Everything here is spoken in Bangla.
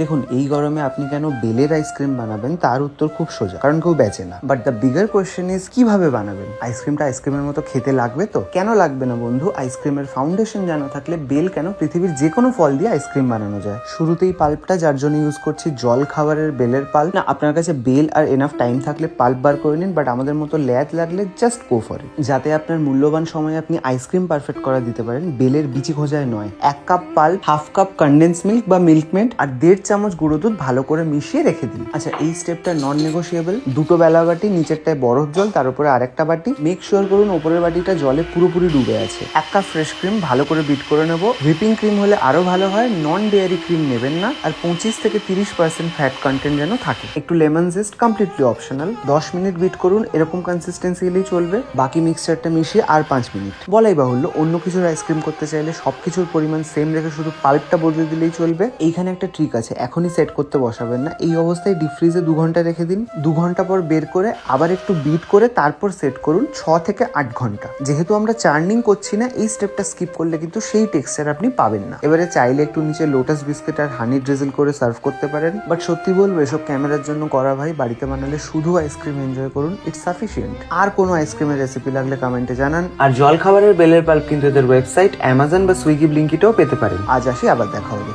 দেখুন, এই গরমে আপনি কেন বেলের আইসক্রিম বানাবেন তার উত্তর খুব সোজা, কারণ কেউ বেচে না। But the bigger question is কিভাবে বানাবেন? আইসক্রিমটা আইসক্রিমের মতো খেতে লাগবে তো? কেন লাগবে না বন্ধু? আইসক্রিমের ফাউন্ডেশন জানা থাকলে বেল কেন পৃথিবীর যে কোনো ফল দিয়ে আইসক্রিম বানানো যায়। শুরুতেই পাল্পটা, যার জন্য ইউজ করছি জল খাবারের বেলের পাল্প। না, আপনার কাছে বেল আর এনাফ টাইম থাকলে পাল্প বার করে নিন, বাট আমাদের মতো ল্যাদ লাগলে জাস্ট গো ফর ইট। যাতে আপনার মূল্যবান সময় আপনি আইসক্রিম পারফেক্ট করা দিতে পারেন, বেলের বিচি খোঁজায় নয়। 1 cup pulp, 1/2 cup condense milk বা মিল্কমেড আর 1.5 চামচ গুঁড়ো দুধ ভালো করে মিশিয়ে রেখে দিন। আচ্ছা, এই স্টেপটা নন নেগোশিয়েবল। 2 বেলা বাটি, নিচেরটায় বরফ জল, তার উপরে আরেকটা বাটি। মেক শিওর করুন ওপরের বাটিটা জলে পুরোপুরি ডুবে আছে। 1 কাপ ফ্রেশ ক্রিম ভালো করে বিট করে নেব। হুইপিং ক্রিম হলে আরো ভালো হয়, নন ডেয়ারি ক্রিম নেবেন না। আর 25 থেকে 30% ফ্যাট কন্টেন্ট যেন থাকে। একটু lemon zest, completely optional. 10 minute beat করুন, এরকম কনসিস্টেন্সি এলেই চলবে। বাকি মিক্সচারটা মিশিয়ে আর 5 মিনিট। বলাই বাহুল্য, অন্য কিছুর আইসক্রিম করতে চাইলে সবকিছুর পরিমাণ সেম রেখে শুধু পাল্পটা বদলে দিলেই চলবে। এইখানে একটা ট্রিক আছে, এখনই সেট করতে বসাবেন না। এই অবস্থায় ডিপ ফ্রিজে 2 ঘন্টা রেখে দিন। 2 ঘন্টা পর বের করে আবার একটু বিট করে তারপর সেট করুন 6 থেকে 8 ঘন্টা। যেহেতু আমরা চার্নিং করছি না, এই স্টেপটা স্কিপ করলে কিন্তু সেই টেক্সচার আপনি পাবেন না। এবারে চাইলে একটু নিচে লোটাস বিস্কিট আর হানি ড্রিজল করে সার্ভ করতে পারেন। বাট সত্যি বলবো, এসব ক্যামেরার জন্য করা ভাই। বাড়িতে বানালে শুধু আইসক্রিম এনজয় করুন, ইটস সাফিসিয়েন্ট। আর কোনো আইসক্রিমের রেসিপি লাগলে কমেন্টে জানান। আর জল খাবারের বেলের পাল্প কিন্তু এদের ওয়েবসাইট, অ্যামাজন বা সুইগি ব্লিঙ্কিটেও পেতে পারেন। আজ আসি, আবার দেখা হবে।